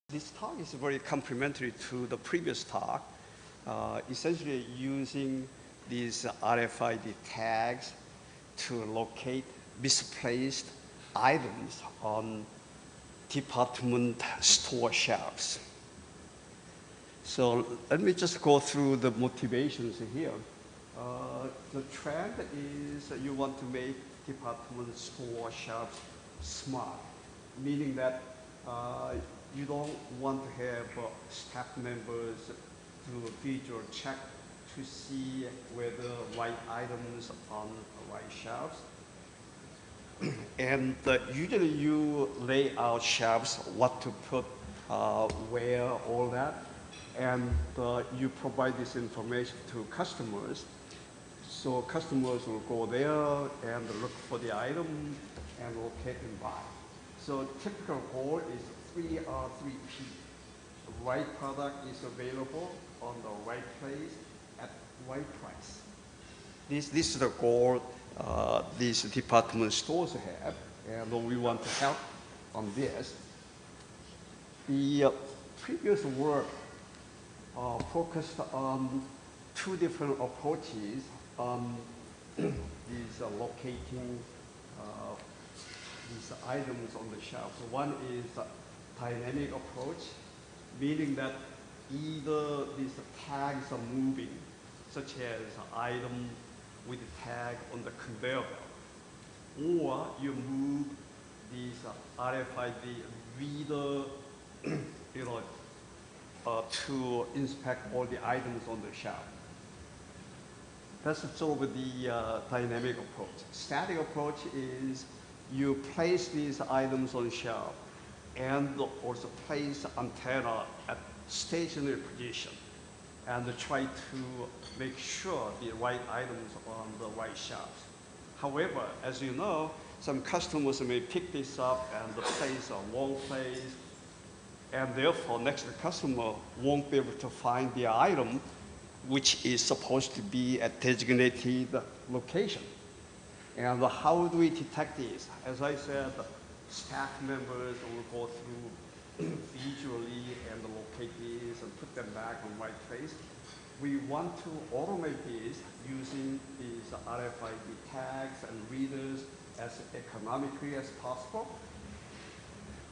This talk is very complementary to the previous talk, essentially using these RFID tags to locate misplaced items on department store shelves. So let me just go through the motivations here. The trend is you want to make department store shelves smart, meaning that you don't want to have staff members do a visual check to see whether right items on the right shelves. And usually you lay out shelves, what to put where, all that. And you provide this information to customers. So customers will go there and look for the item and locate and buy. So typical goal is 3R3P. The right product is available on the right place at right price. This is the goal these department stores have, and we want to help on this. The previous work focused on two different approaches on these locating these items on the shelf. So one is dynamic approach, meaning that either these tags are moving, such as item with the tag on the conveyor belt, or you move these RFID reader to inspect all the items on the shelf. That's sort of the dynamic approach. Static approach is you place these items on shelf and also place antenna at stationary position and try to make sure the right items are on the right shelves. However, as you know, some customers may pick this up and place on wrong place, and therefore next customer won't be able to find the item which is supposed to be at designated location. And how do we detect this? As I said, staff members will go through visually and locate these and put them back on right place. We want to automate this using these RFID tags and readers as economically as possible.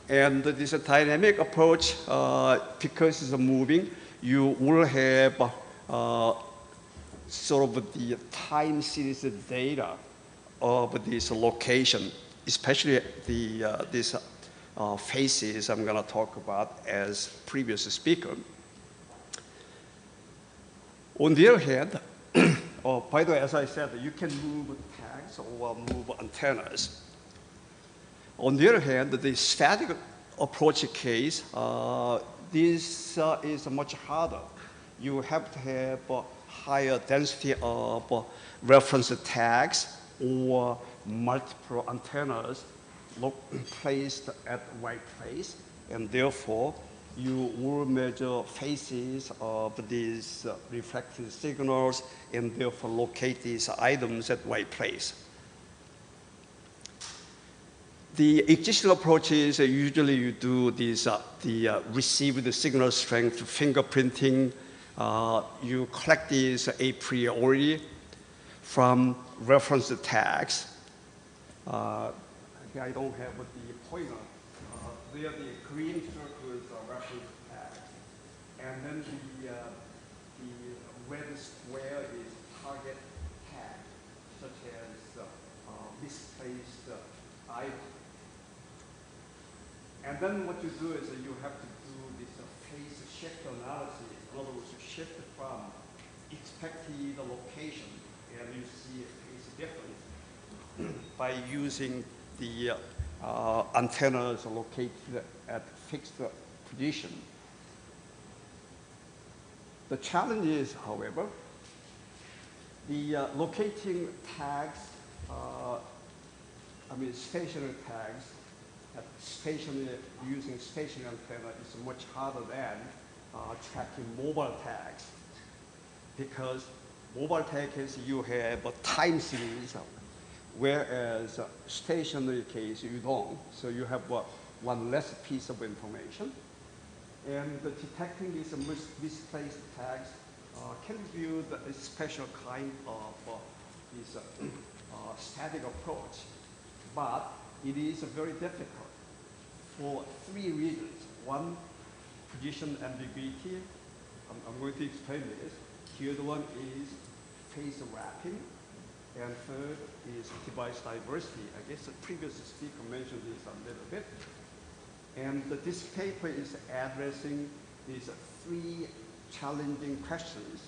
And this dynamic approach, because it's moving, you will have sort of the time series data of this location, especially these faces I'm going to talk about as previous speaker. On the other hand, by the way, as I said, you can move tags or move antennas. On the other hand, the static approach case, this is much harder. You have to have higher density of reference tags or multiple antennas placed at the right place, and therefore you will measure phases of these reflected signals and therefore locate these items at the right place. The existing approaches, usually you do these, receive the signal strength fingerprinting. You collect these a priori from reference tags. I don't have the pointer. There the green circles are reference tags. And then the red square is target tag, such as misplaced item. And then what you do is you have to do this phase shift analysis. In other words, you shift from expected location, and you see a phase difference by using the antennas located at fixed position. The challenge is, however, the locating tags, stationary tags, using stationary antenna is much harder than tracking mobile tags, because mobile tags you have a time series, whereas stationary case you don't. So you have one less piece of information. And detecting these misplaced tags can be viewed a special kind of this static approach, but it is very difficult for three reasons. One, position ambiguity. I'm going to explain this. Here, the one is phase wrapping, and third is device diversity. I guess the previous speaker mentioned this a little bit. And this paper is addressing these three challenging questions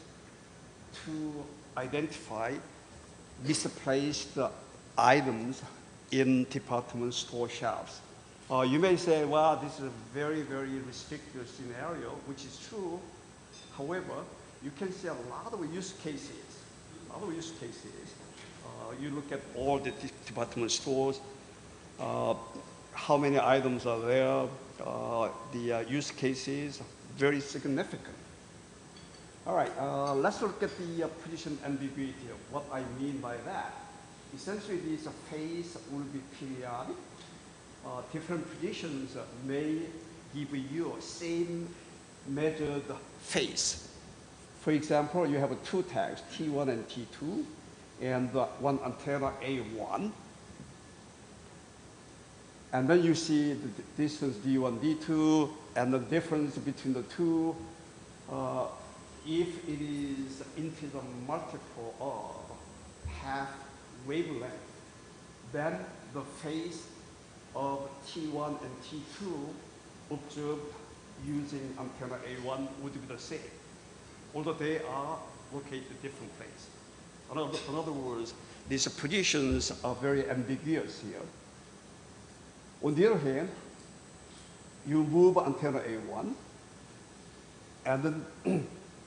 to identify misplaced items in department store shelves. You may say, well, this is a very, very restrictive scenario, which is true. However, you can see a lot of use cases. You look at all the department stores, how many items are there, the use cases, very significant. All right, let's look at the position ambiguity. What I mean by that. Essentially, this phase will be periodic. Different positions may give you same measured phase. For example, you have two tags, T1 and T2, and one antenna A1. And then you see the distance D1, D2, and the difference between the two. If it is integer multiple of half wavelength, then the phase of T1 and T2 observed using antenna A1 would be the same, although they are located in different places. In other words, these positions are very ambiguous here. On the other hand, you move antenna A1, and then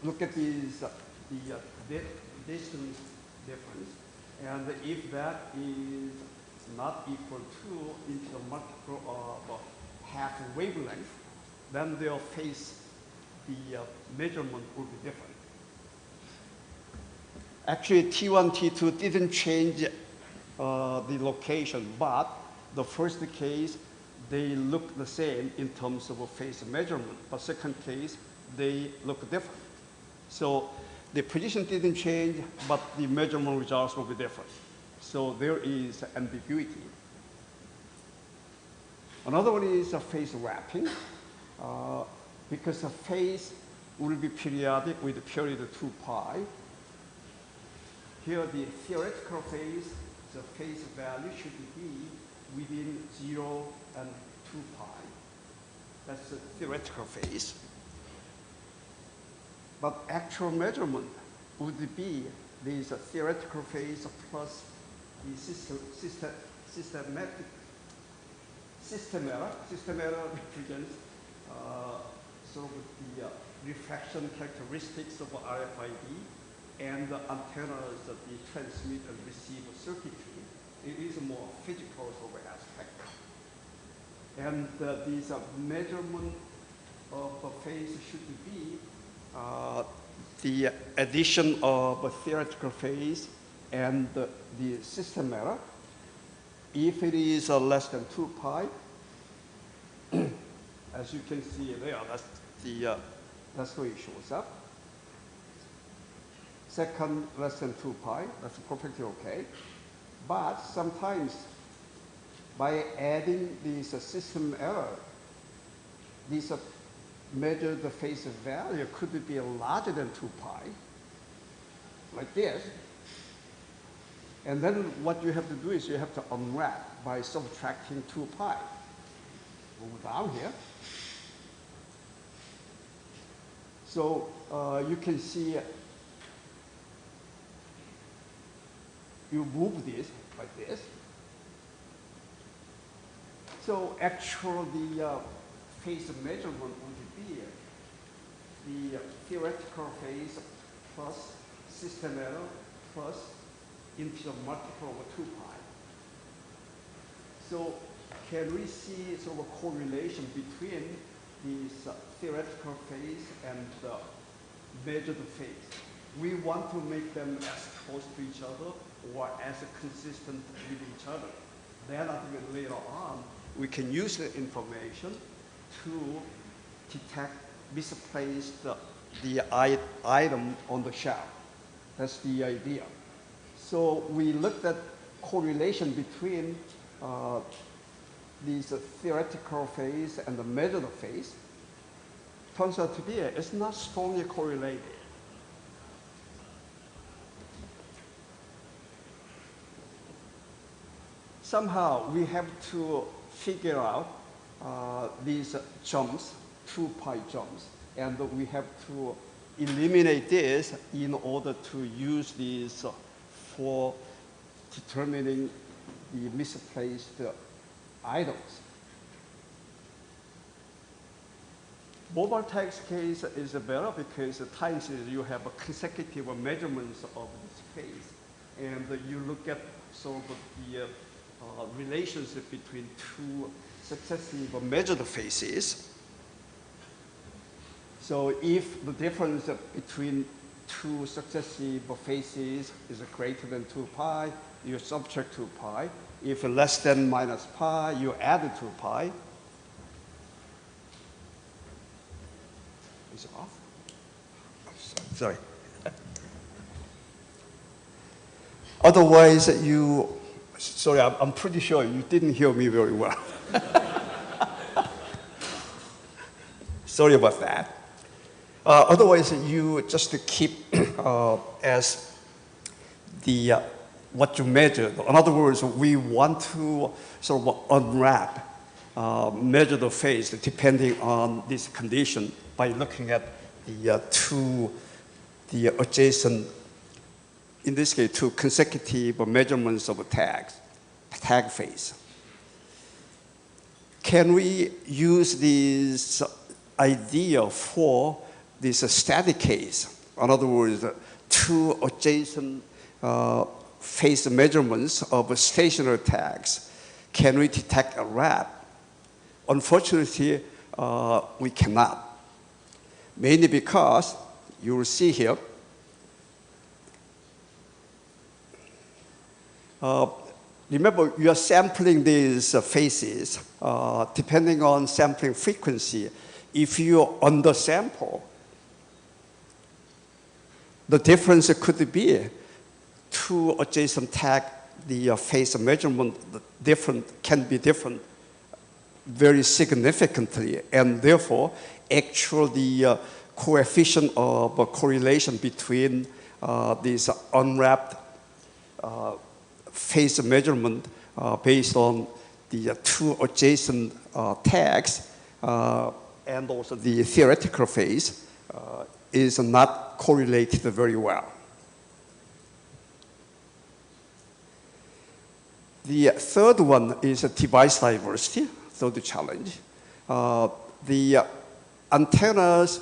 look at these, the distance difference, and if that is not equal to into the multiple of half wavelength, then they'll face the measurement will be different. Actually, T1, T2 didn't change the location, but the first case, they look the same in terms of a phase measurement, but second case, they look different. So the position didn't change, but the measurement results will be different. So there is ambiguity. Another one is a phase wrapping, because a phase will be periodic with a period of 2 pi. Here, the theoretical phase, the phase value should be within 0 and 2 pi. That's the theoretical phase. But actual measurement would be this theoretical phase plus the system error. System error represents sort of the refraction characteristics of RFID and the antennas that they transmit and receive circuitry. It is a more physical sort of aspect. And this measurement of the phase should be the addition of a theoretical phase and the system error. If it is less than 2 pi, as you can see there, that's the way it shows up. Second, less than 2 pi, that's perfectly okay. But sometimes by adding this system error, these measure the phase value could be larger than 2 pi, like this. And then what you have to do is you have to unwrap by subtracting 2 pi. Move down here. So you can see you move this like this. So actually the phase measurement would be the theoretical phase plus system error plus integer multiple over 2 pi. So can we see sort of a correlation between this theoretical phase and the measured phase? We want to make them as close to each other or as consistent with each other. Then I think later on, we can use the information to detect misplaced the item on the shelf. That's the idea. So we looked at correlation between these theoretical phase and the measured phase. Turns out to be it's not strongly correlated. Somehow we have to figure out these jumps, 2 pi jumps, and we have to eliminate this in order to use these for determining the misplaced items. Mobile tags case is better because at times you have a consecutive measurements of this phase, and you look at sort of the relationship between 2 successive measured phases. So if the difference between 2 successive phases is greater than 2 pi, you subtract 2 pi. If less than minus pi, you add 2 pi. Is it off? Oh, sorry. Otherwise, sorry, I'm pretty sure you didn't hear me very well. Sorry about that. Otherwise, you just keep as the what you measured. In other words, we want to sort of unwrap, measure the phase depending on this condition by looking at the adjacent, in this case, 2 consecutive measurements of a tag phase. Can we use this idea for this static case? In other words, 2 adjacent phase measurements of stationary tags. Can we detect a wrap? Unfortunately, we cannot. Mainly because you will see here, remember, you are sampling these phases depending on sampling frequency. If you undersample, the difference could be 2 adjacent tag, the phase measurement can be different very significantly, and therefore, the coefficient of correlation between these unwrapped phase measurement based on the 2 adjacent tags and also the theoretical phase is not correlated very well. The third one is device diversity, so the challenge. The antennas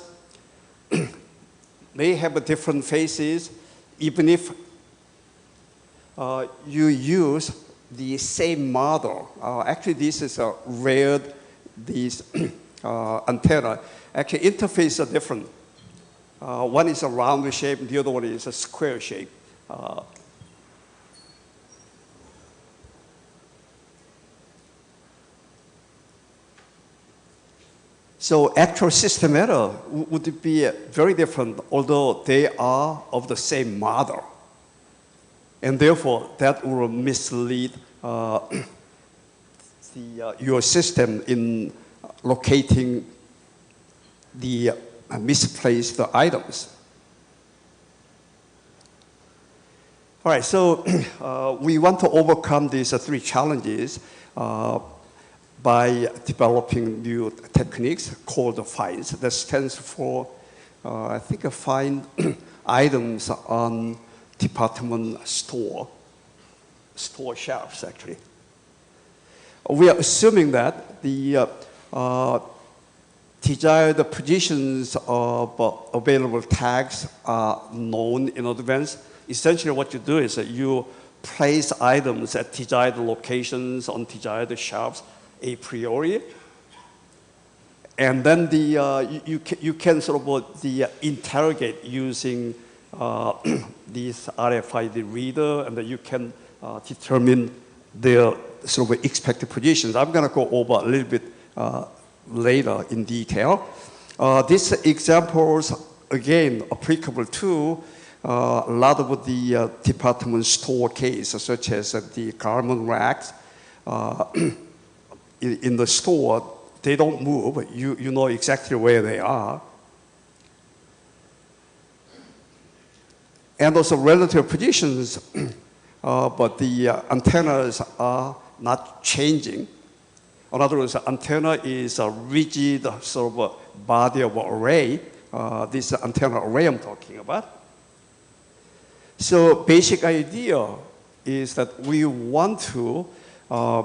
may have different phases even if you use the same model. Actually, this is a rare, these antenna. Actually, interfaces are different. One is a round shape, the other one is a square shape. So actual system error would be very different, although they are of the same model. And therefore, that will mislead your system in locating the misplaced items. All right, so we want to overcome these 3 challenges by developing new techniques called finds. That stands for, I think, find items on department store shelves, actually. We are assuming that the desired positions of available tags are known in advance. Essentially what you do is that you place items at desired locations on desired shelves a priori, and then you can sort of interrogate using this RFID reader, and then you can determine their sort of expected positions. I'm going to go over a little bit later in detail. These examples, again, applicable to a lot of the department store cases, such as the garment racks in the store. They don't move. You know exactly where they are. And also relative positions, but the antennas are not changing. In other words, the antenna is a rigid sort of a body of array. This antenna array I'm talking about. So basic idea is that we want to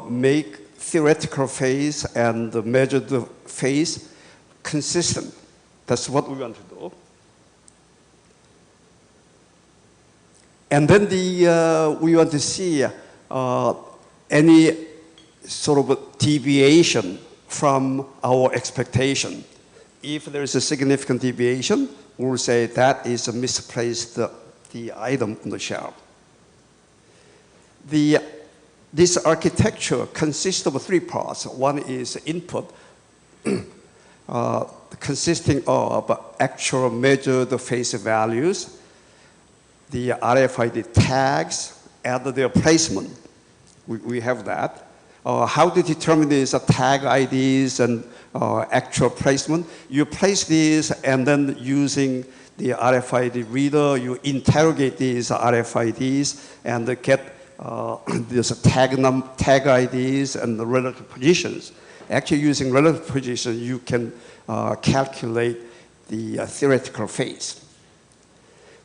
make theoretical phase and measured phase consistent. That's what we want to do. And then we want to see any sort of deviation from our expectation. If there is a significant deviation, we'll say that is a misplaced the item on the shelf. This architecture consists of three parts. One is input, consisting of actual measured phase values, the RFID tags, and their placement. We have that. How to determine these tag IDs and actual placement? You place these, and then using the RFID reader, you interrogate these RFIDs and get these tag IDs and the relative positions. Actually, using relative position, you can calculate the theoretical phase.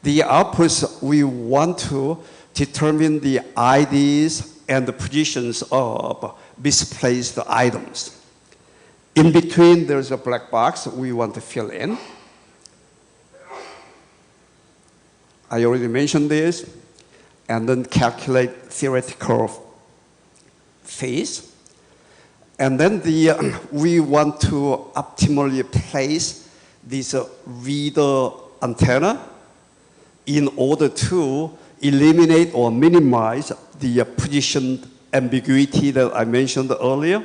The outputs, we want to determine the IDs and the positions of misplaced items. In between, there's a black box we want to fill in. I already mentioned this. And then calculate theoretical phase. And then we want to optimally place this reader antenna in order to eliminate or minimize the position ambiguity that I mentioned earlier.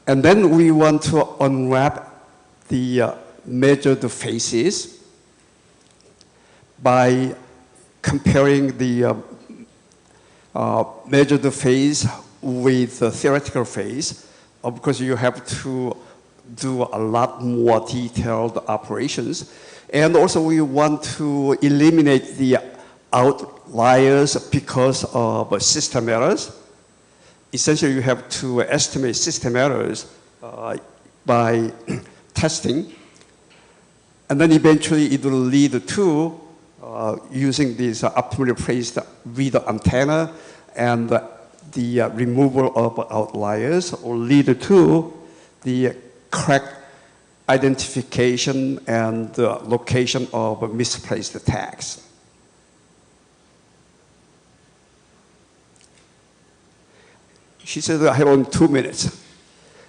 And then we want to unwrap the measured phases by comparing the measured phase with the theoretical phase, because you have to do a lot more detailed operations. And also we want to eliminate the outliers because of system errors. Essentially, you have to estimate system errors by testing. And then eventually it will lead to using this optimally placed reader antenna and the removal of outliers will lead to the correct identification and location of misplaced tags. She said, I have only 2 minutes.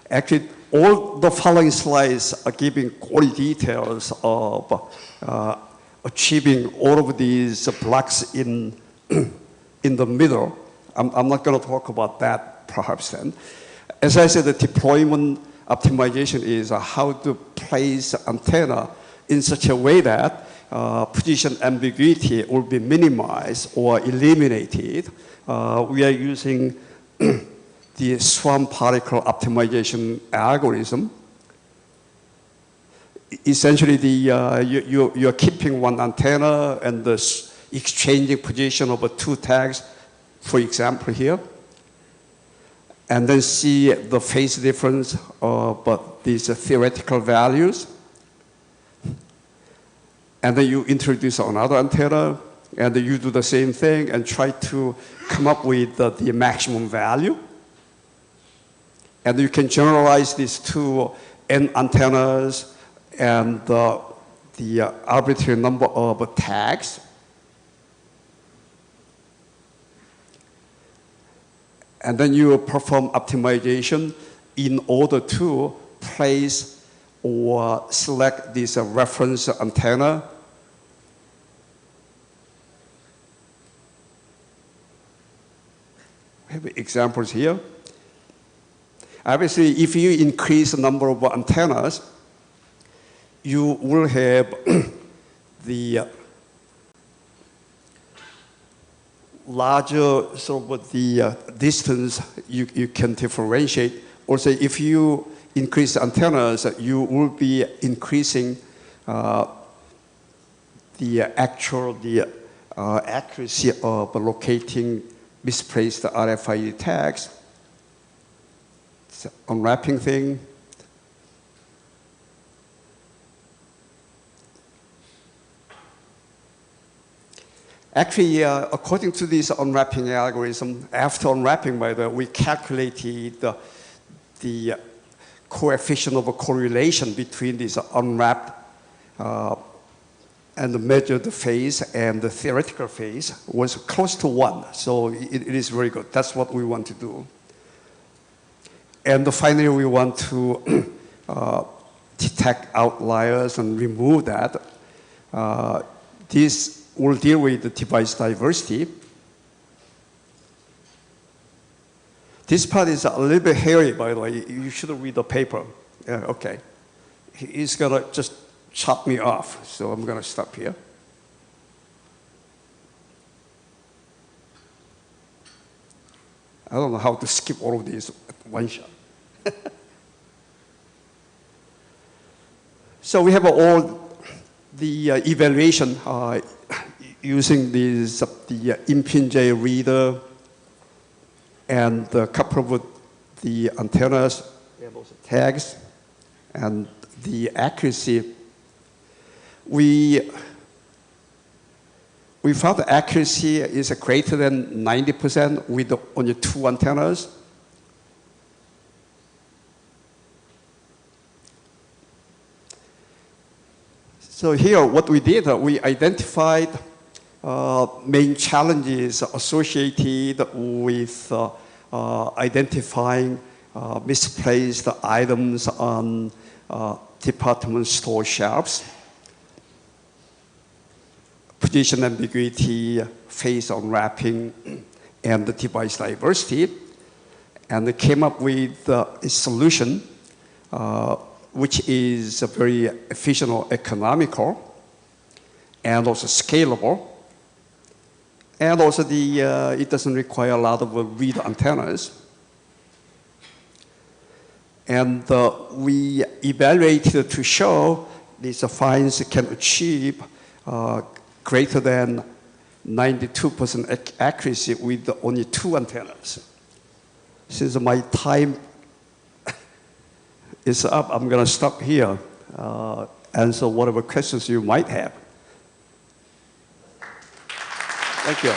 Actually, all the following slides are giving quality details of achieving all of these blocks in the middle. I'm not going to talk about that perhaps then. As I said, the deployment optimization is how to place antenna in such a way that position ambiguity will be minimized or eliminated. We are using the swarm particle optimization algorithm. Essentially, you're keeping one antenna and the exchanging position of 2 tags, for example here, and then see the phase difference of these theoretical values. And then you introduce another antenna, and you do the same thing and try to come up with the maximum value. And you can generalize these 2 N antennas and the arbitrary number of tags. And then you perform optimization in order to place or select this reference antenna. I have examples here. Obviously, if you increase the number of antennas, you will have the larger sort of the distance you can differentiate. Also, if you increase the antennas, you will be increasing the actual accuracy of locating misplaced RFID tags. It's an unwrapping thing. Actually, according to this unwrapping algorithm, after unwrapping, by the way, we calculated the coefficient of a correlation between this unwrapped and the measured phase and the theoretical phase was close to 1. So it is very good. That's what we want to do. And finally, we want to detect outliers and remove that. This will deal with the device diversity. This part is a little bit hairy, by the way. You should read the paper. Yeah, okay. He's gonna just chop me off, so I'm gonna stop here. I don't know how to skip all of these at one shot. So we have all the evaluation using these, the Impinj reader and a couple of the antennas, and also tags, and the accuracy. We found the accuracy is greater than 90% with only 2 antennas. So here, what we did, we identified main challenges associated with identifying misplaced items on department store shelves, position ambiguity, phase unwrapping, and the device diversity, and came up with a solution which is very efficient or economical, and also scalable, and also it doesn't require a lot of reader antennas. And we evaluated to show these finds can achieve greater than 92% accuracy with only 2 antennas. Since my time is up, I'm going to stop here, answer whatever questions you might have. Thank you.